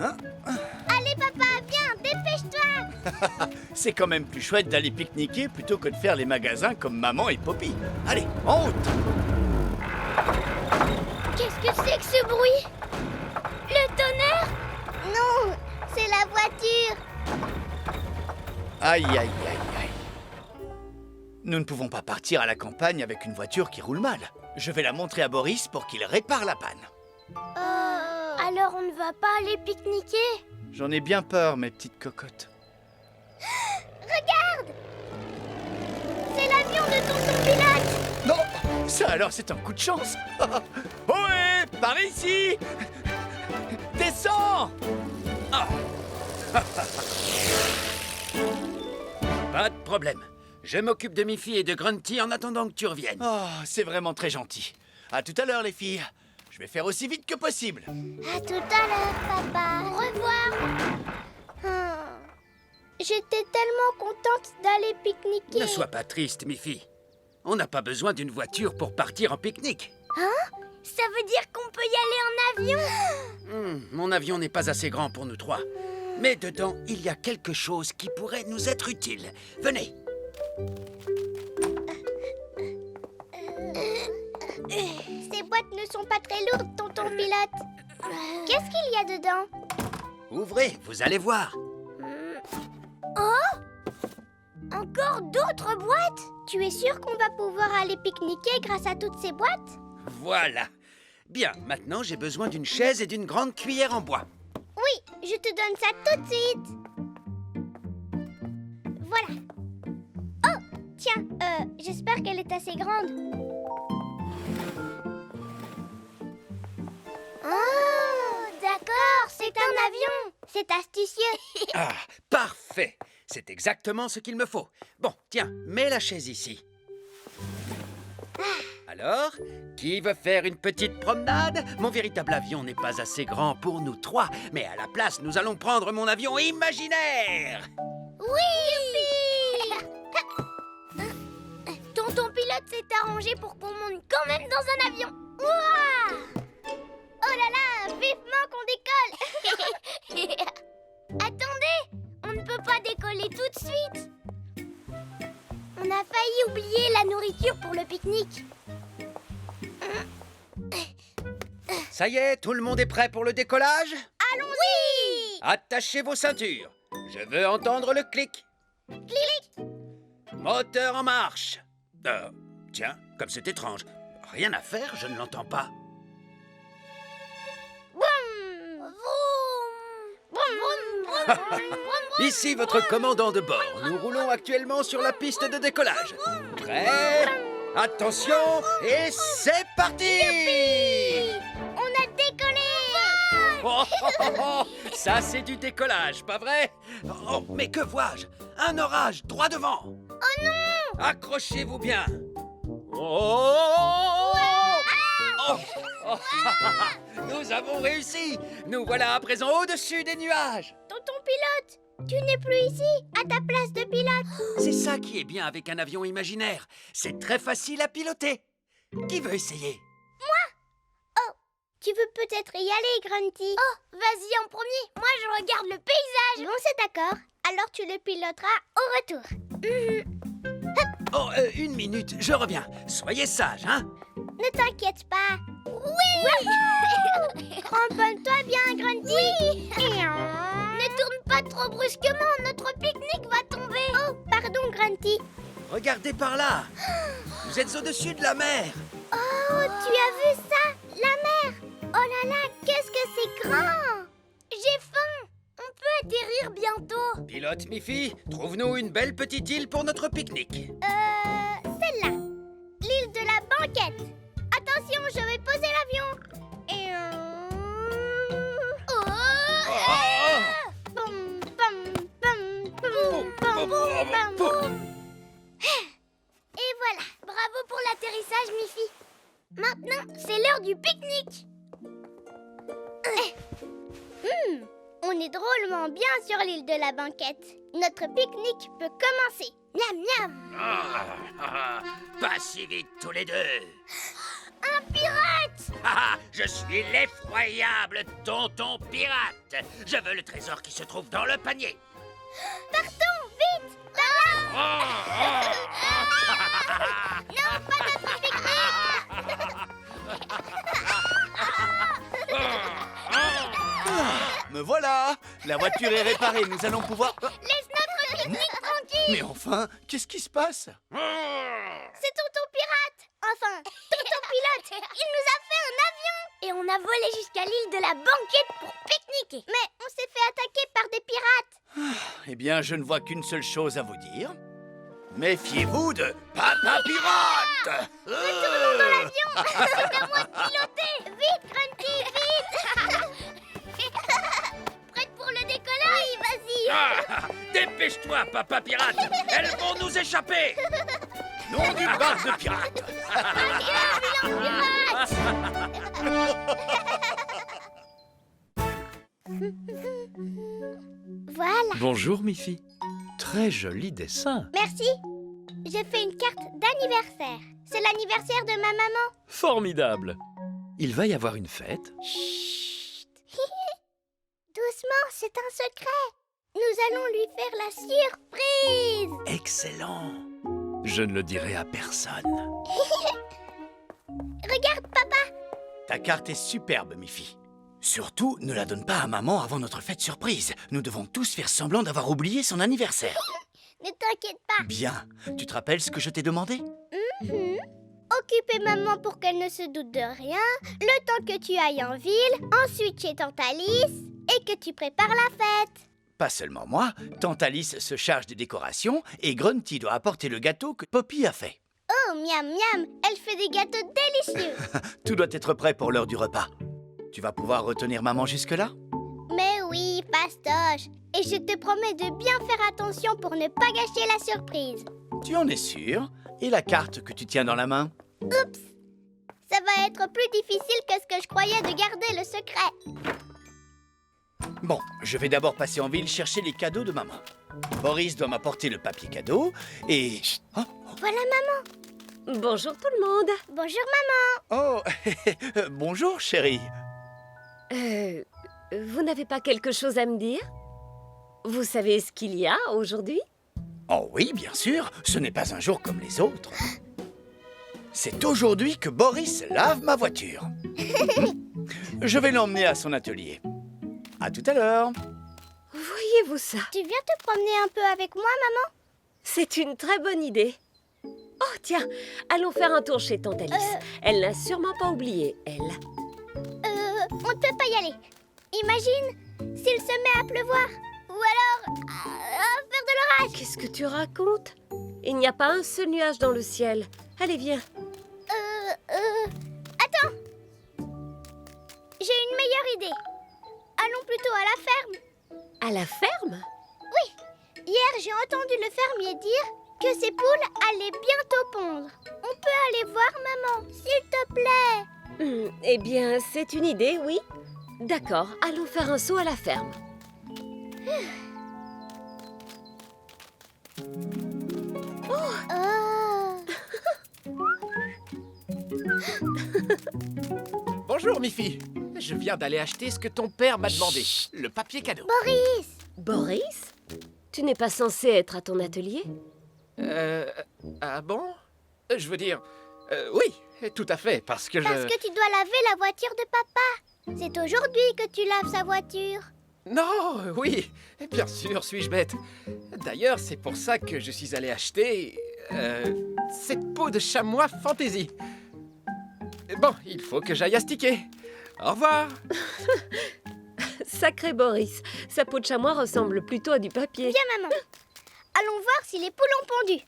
Hein? Allez, papa, viens, dépêche-toi. C'est quand même plus chouette d'aller pique-niquer plutôt que de faire les magasins comme maman et Poppy. Allez, en route! Qu'est-ce que c'est que ce bruit? Le tonnerre? Non, c'est la voiture. Aïe, aïe, aïe, aïe. Nous ne pouvons pas partir à la campagne avec une voiture qui roule mal. Je vais la montrer à Boris pour qu'il répare la panne. Alors on ne va pas aller pique-niquer? J'en ai bien peur, mes petites cocottes. Regarde! C'est l'avion de tonton Pilote! Non! Ça alors, c'est un coup de chance! Ohé! Par ici! Descends! Ah. Pas de problème. Je m'occupe de Miffy et de Grunty en attendant que tu reviennes. Oh, c'est vraiment très gentil. À tout à l'heure, les filles. Je vais faire aussi vite que possible. À tout à l'heure, papa. Au revoir. J'étais tellement contente d'aller pique-niquer. Ne sois pas triste, Miffy. On n'a pas besoin d'une voiture pour partir en pique-nique. Ça veut dire qu'on peut y aller en avion? Mon avion n'est pas assez grand pour nous trois. Mais dedans, il y a quelque chose qui pourrait nous être utile. Venez. Ces boîtes ne sont pas très lourdes, tonton Pilote. Qu'est-ce qu'il y a dedans? Ouvrez, vous allez voir. Encore d'autres boîtes? Tu es sûr qu'on va pouvoir aller pique-niquer grâce à toutes ces boîtes? Voilà. Bien, maintenant j'ai besoin d'une chaise et d'une grande cuillère en bois. Oui, je te donne ça tout de suite. Voilà. Oh, tiens, j'espère qu'elle est assez grande. Oh, d'accord, c'est un avion. C'est astucieux. Ah, parfait. C'est exactement ce qu'il me faut. Bon, tiens, mets la chaise ici. Alors, qui veut faire une petite promenade? Mon véritable avion n'est pas assez grand pour nous trois, mais à la place, nous allons prendre mon avion imaginaire. Oui! Tonton Pilote s'est arrangé pour qu'on monte quand même dans un avion. Ouah! Oh là là, vivement qu'on décolle. Attendez, on ne peut pas décoller tout de suite. On a failli oublier la nourriture pour le pique-nique. Ça y est, tout le monde est prêt pour le décollage? Allons-y! Attachez vos ceintures. Je veux entendre le clic. Clic! Moteur en marche. Tiens, comme c'est étrange. Rien à faire, je ne l'entends pas. Vroom! Vroom! Vroom, vroom, vroom, vroom. Ici votre commandant de bord. Nous roulons actuellement sur la piste de décollage. Prêt? Attention, et c'est parti! On a décollé! Oh, oh, oh, oh, ça c'est du décollage, pas vrai? Oh, mais que vois-je? Un orage droit devant. Oh non! Accrochez-vous bien. Oh, oh, oh. Nous avons réussi. Nous voilà à présent au-dessus des nuages. Tonton Pilote, tu n'es plus ici, à ta place de pilote. C'est ça qui est bien avec un avion imaginaire. C'est très facile à piloter. Qui veut essayer? Tu veux peut-être y aller, Grunty? Oh, vas-y en premier. Moi, je regarde le paysage. Bon, c'est d'accord. Alors, tu le piloteras au retour. Oh, une minute, je reviens. Soyez sage, hein? Ne t'inquiète pas. Oui! Cramponne-toi bien, Grunty. Oui! Ne tourne pas trop brusquement. Notre pique-nique va tomber. Oh, pardon, Grunty. Regardez par là. Vous êtes au-dessus de la mer. Oh, tu as vu ça? La mer. Oh là là, qu'est-ce que c'est grand! J'ai faim! On peut atterrir bientôt. Pilote Miffy, trouve-nous une belle petite île pour notre pique-nique. Celle-là. L'île de la banquette. Attention, je vais poser l'avion. Boum, boum, boum, boum, boum, boum, boum, boum. Et voilà, bravo pour l'atterrissage, Miffy. Maintenant, c'est l'heure du pique-nique. On est drôlement bien sur l'île de la banquette. Notre pique-nique peut commencer. Miam, miam. Pas si vite tous les deux. Un pirate! Je suis l'effroyable tonton pirate. Je veux le trésor qui se trouve dans le panier. Partons, vite! Par là! Non, pas de pique-nique! Me voilà! La voiture est réparée, nous allons pouvoir... Laisse notre pique-nique tranquille! Mais enfin, qu'est-ce qui se passe? C'est Tonton Pirate! Enfin, Tonton Pilote! Il nous a fait un avion! Et on a volé jusqu'à l'île de la banquette pour pique-niquer! Mais on s'est fait attaquer par des pirates! Eh bien, je ne vois qu'une seule chose à vous dire. Méfiez-vous de Papa Pirate! Retournons dans l'avion! C'est à moi de piloter! Vite, Grunty, vite! Prête pour le décollage? Oui, vas-y! Ah, dépêche-toi, papa pirate. Elles vont nous échapper. Nom du barque de pirates! Voilà, Bonjour, Miffy. Très joli dessin. merci. J'ai fait une carte d'anniversaire. C'est l'anniversaire de ma maman. Formidable. Il va y avoir une fête. Chut. Doucement, c'est un secret. Nous allons lui faire la surprise. Excellent. Je ne le dirai à personne. Regarde, papa. Ta carte est superbe, Miffy. Surtout, ne la donne pas à maman avant notre fête surprise. Nous devons tous faire semblant d'avoir oublié son anniversaire. Ne t'inquiète pas. Bien. Tu te rappelles ce que je t'ai demandé? Occuper maman pour qu'elle ne se doute de rien, le temps que tu ailles en ville, ensuite chez Tante Alice, et que tu prépares la fête. Pas seulement moi, Tante Alice se charge des décorations et Grunty doit apporter le gâteau que Poppy a fait. Oh, miam miam, elle fait des gâteaux délicieux. Tout doit être prêt pour l'heure du repas. Tu vas pouvoir retenir maman jusque-là? Mais oui, pastoche. Et je te promets de bien faire attention pour ne pas gâcher la surprise. Tu en es sûr? Et la carte que tu tiens dans la main? Oups! Ça va être plus difficile que ce que je croyais de garder le secret. Bon, je vais d'abord passer en ville chercher les cadeaux de maman. Boris doit m'apporter le papier cadeau et... Chut. Oh, Voilà maman. Bonjour tout le monde. Bonjour maman. oh. Bonjour chérie. Vous n'avez pas quelque chose à me dire? Vous savez ce qu'il y a aujourd'hui? Oh oui, bien sûr, ce n'est pas un jour comme les autres. C'est aujourd'hui que Boris lave ma voiture. Je vais l'emmener à son atelier. À tout à l'heure. Voyez-vous ça? Tu viens te promener un peu avec moi maman? C'est une très bonne idée. Oh tiens, allons faire un tour chez Tante Alice. Elle n'a sûrement pas oublié, elle. On ne peut pas y aller. Imagine s'il se met à pleuvoir. Ou alors à faire de l'orage. Qu'est-ce que tu racontes? Il n'y a pas un seul nuage dans le ciel. Allez, viens. Attends. J'ai une meilleure idée. Allons plutôt à la ferme. À la ferme? Hier, j'ai entendu le fermier dire que ses poules allaient bientôt pondre. On peut aller voir maman, s'il te plaît. Eh bien, c'est une idée, oui. D'accord, allons faire un saut à la ferme. Oh. Bonjour, Miffy. Je viens d'aller acheter ce que ton père m'a demandé. Le papier cadeau. Boris. Boris? Tu n'es pas censé être à ton atelier? Ah bon? Je veux dire... oui, tout à fait, parce que Parce que tu dois laver la voiture de papa. C'est aujourd'hui que tu laves sa voiture. Non, oui, bien sûr, suis-je bête. D'ailleurs, c'est pour ça que je suis allé acheter... cette peau de chamois fantaisie. Bon, il faut que j'aille astiquer. Au revoir. Sacré Boris, sa peau de chamois ressemble plutôt à du papier. Viens maman. Allons voir si les poules ont pondu.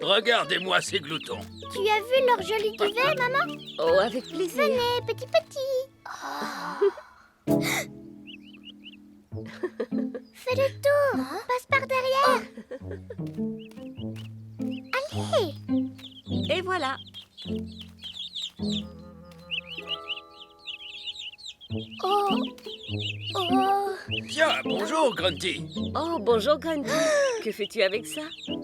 Regardez-moi ces gloutons. Tu as vu leur joli duvet, maman? Oh, avec plaisir. Venez, petit. Fais le tour. Passe par derrière. Allez. Et voilà. Oh. Tiens, bonjour, Grunty. Oh, bonjour Grunty. Que fais-tu avec ça? Tu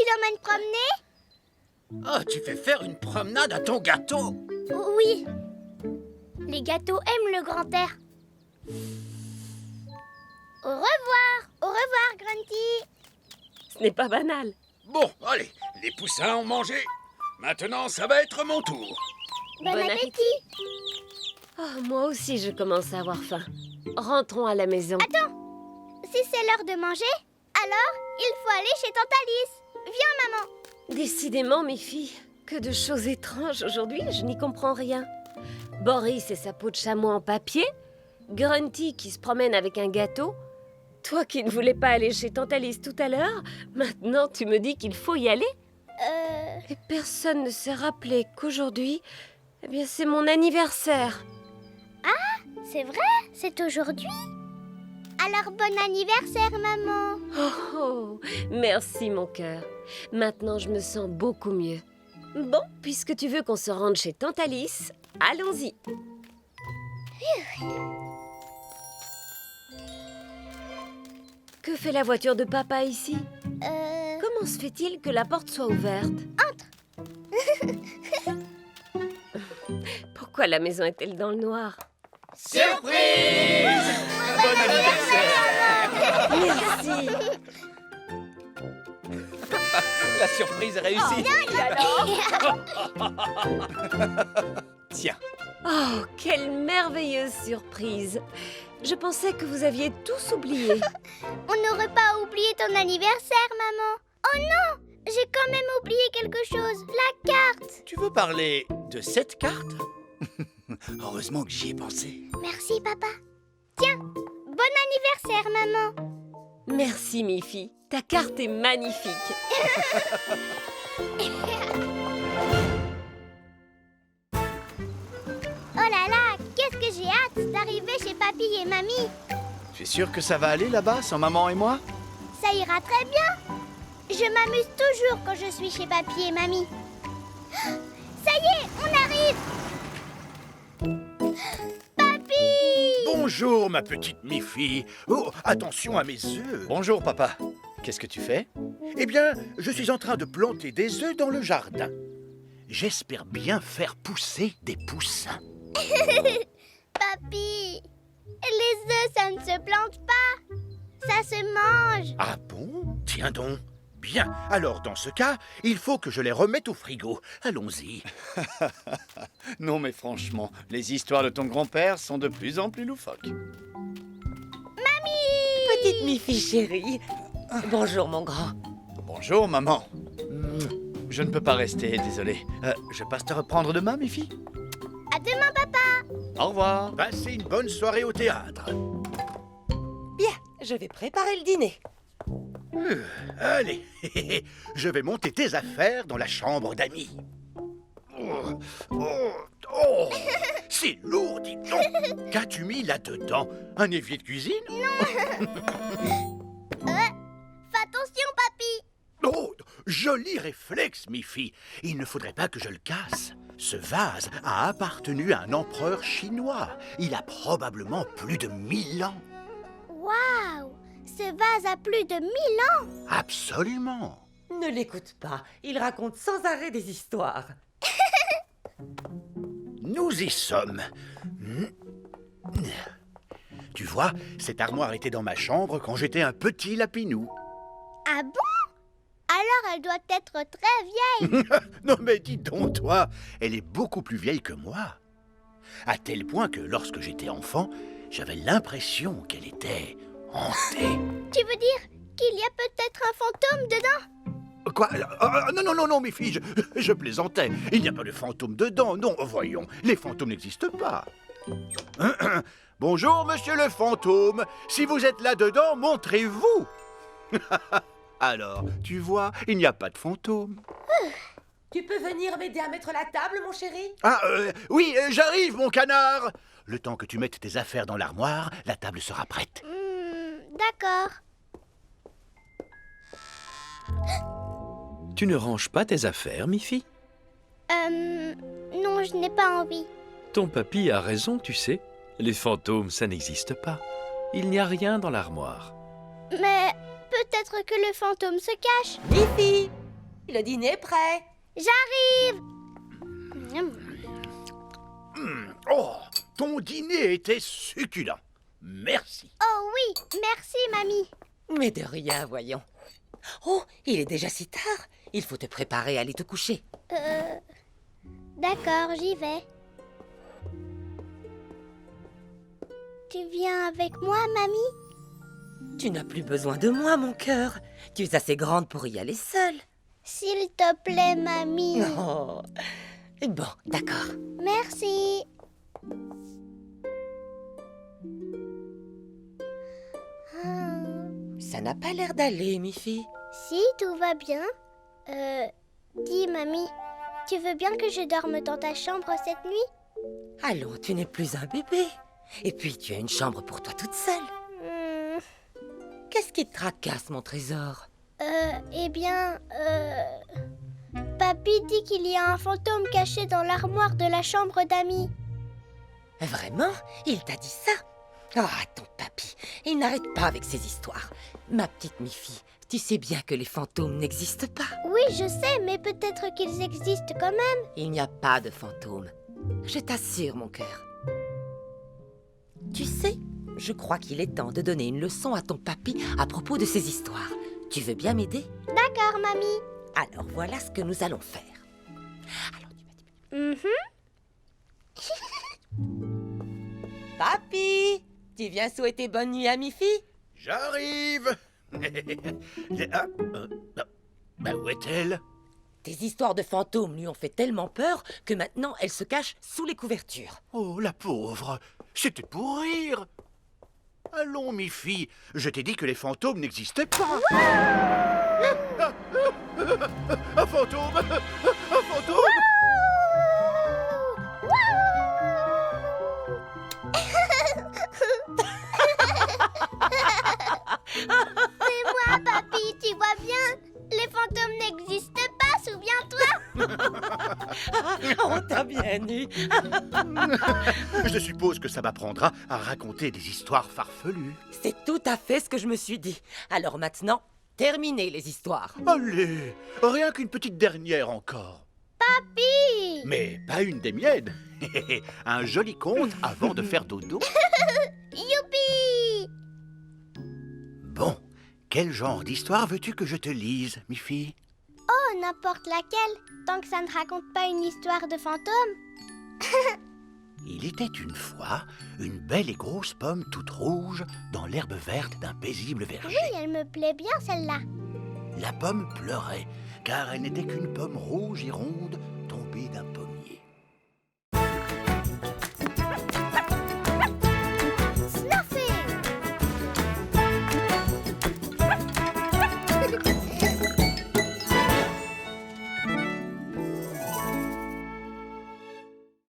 l'emmènes promener? Oh, tu fais faire une promenade à ton gâteau. Oui. Les gâteaux aiment le grand air. Au revoir, Grunty. Ce n'est pas banal. Bon, allez, les poussins ont mangé. Maintenant, ça va être mon tour. Bon appétit. Oh, moi aussi, je commence à avoir faim. Rentrons à la maison. Si c'est l'heure de manger, alors il faut aller chez Tante Alice. Viens, maman. Décidément, mes filles, que de choses étranges aujourd'hui, je n'y comprends rien. Boris et sa peau de chameau en papier, Grunty qui se promène avec un gâteau, toi qui ne voulais pas aller chez Tante Alice tout à l'heure, maintenant tu me dis qu'il faut y aller. Et personne ne s'est rappelé qu'aujourd'hui, eh bien c'est mon anniversaire. C'est vrai, c'est aujourd'hui. Alors bon anniversaire, maman. Oh, oh, merci mon cœur. Maintenant je me sens beaucoup mieux. Bon, puisque tu veux qu'on se rende chez Tante Alice, allons-y. Que fait la voiture de papa ici? Comment se fait-il que la porte soit ouverte? Entre. Pourquoi la maison est-elle dans le noir? Surprise! Bon anniversaire! Merci. La surprise est réussie. Tiens, Oh, quelle merveilleuse surprise! Je pensais que vous aviez tous oublié. On n'aurait pas oublié ton anniversaire, maman. Oh non, j'ai quand même oublié quelque chose. La carte. tu veux parler de cette carte? Heureusement que j'y ai pensé. Merci, papa. Tiens, bon anniversaire, maman. Merci, Miffy. Ta carte est magnifique. Oh là là, qu'est-ce que j'ai hâte d'arriver chez papy et mamie. Tu es sûr que ça va aller là-bas, sans maman et moi? Ça ira très bien. Je m'amuse toujours quand je suis chez papy et mamie. Ça y est, on arrive. Papy! Bonjour, ma petite Miffy. Oh, attention à mes œufs. Bonjour, papa. Qu'est-ce que tu fais? Eh bien, je suis en train de planter des œufs dans le jardin. J'espère bien faire pousser des poussins. Papy, les œufs, ça ne se plante pas. Ça se mange. Ah bon? Tiens donc. Bien, alors dans ce cas, il faut que je les remette au frigo. Allons-y. Non, mais franchement, les histoires de ton grand-père sont de plus en plus loufoques. Petite Miffy chérie. Bonjour mon grand. Bonjour, maman. Je ne peux pas rester, désolé. Je passe te reprendre demain, mes filles. À demain, papa. Au revoir. Passez une bonne soirée au théâtre. Bien, je vais préparer le dîner. Allez, je vais monter tes affaires dans la chambre d'amis. Oh, c'est lourd, dis donc. Qu'as-tu mis là-dedans? Un évier de cuisine? Fais attention, papy. Oh, joli réflexe, Miffy. Il ne faudrait pas que je le casse. Ce vase a appartenu à un empereur chinois. Il a probablement plus de 1000 ans. Waouh, ce vase a plus de 1000 ans. Absolument. Ne l'écoute pas, il raconte sans arrêt des histoires. Nous y sommes. Tu vois, cette armoire était dans ma chambre quand j'étais un petit lapinou. Ah bon? Alors elle doit être très vieille. Non mais dis donc, toi, elle est beaucoup plus vieille que moi. À tel point que lorsque j'étais enfant, j'avais l'impression qu'elle était hantée. Tu veux dire qu'il y a peut-être un fantôme dedans? Quoi? Non, mes filles, je plaisantais. Il n'y a pas de fantôme dedans. Non, voyons, les fantômes n'existent pas. Bonjour, monsieur le fantôme. Si vous êtes là-dedans, montrez-vous. Alors, tu vois, il n'y a pas de fantôme. Tu peux venir m'aider à mettre la table, mon chéri? Ah, oui, j'arrive, mon canard. Le temps que tu mettes tes affaires dans l'armoire, la table sera prête. D'accord. Tu ne ranges pas tes affaires, Miffy? Non, je n'ai pas envie. Ton papy a raison, tu sais. Les fantômes, ça n'existe pas. Il n'y a rien dans l'armoire. Mais peut-être que le fantôme se cache. Miffy, le dîner est prêt. J'arrive. Oh, ton dîner était succulent. Merci. Oh oui, merci, mamie. Mais de rien, voyons. Oh, il est déjà si tard. Il faut te préparer à aller te coucher. D'accord, j'y vais. Tu viens avec moi, mamie? Tu n'as plus besoin de moi, mon cœur. Tu es assez grande pour y aller seule. S'il te plaît, mamie. Oh. Bon, d'accord. Merci. Ça n'a pas l'air d'aller, mi-fille. Si, tout va bien. Dis, mamie, tu veux bien que je dorme dans ta chambre cette nuit? Allons, tu n'es plus un bébé. Et puis, tu as une chambre pour toi toute seule. Qu'est-ce qui te tracasse, mon trésor? Eh bien, Papy dit qu'il y a un fantôme caché dans l'armoire de la chambre d'Amy. Vraiment? Il t'a dit ça? Ah, ton papy, il n'arrête pas avec ses histoires. Ma petite mi-fille, tu sais bien que les fantômes n'existent pas. Oui, je sais, mais peut-être qu'ils existent quand même. Il n'y a pas de fantômes. Je t'assure, mon cœur. Tu sais, je crois qu'il est temps de donner une leçon à ton papy à propos de ces histoires. Tu veux bien m'aider? D'accord, mamie. Alors voilà ce que nous allons faire. Alors, Papy, tu viens souhaiter bonne nuit à mi-fille? J'arrive. Ah, où est-elle? Tes histoires de fantômes lui ont fait tellement peur que maintenant elle se cache sous les couvertures. Oh, la pauvre. C'était pour rire. Allons, mi-fille. Je t'ai dit que les fantômes n'existaient pas. Un fantôme. Un fantôme. C'est moi, papy, tu vois bien? Les fantômes n'existent pas, souviens-toi? On t'a bien eu. Je suppose que ça m'apprendra à raconter des histoires farfelues. C'est tout à fait ce que je me suis dit. Alors maintenant, terminez les histoires. Allez, rien qu'une petite dernière encore. Papy! Mais pas une des miennes. Un joli conte avant de faire dodo. Youpi! Bon, quel genre d'histoire veux-tu que je te lise, mi-fille? Oh, n'importe laquelle, tant que ça ne raconte pas une histoire de fantôme. Il était une fois une belle et grosse pomme toute rouge dans l'herbe verte d'un paisible verger. Oui, elle me plaît bien, celle-là. La pomme pleurait, car elle n'était qu'une pomme rouge et ronde tombée d'un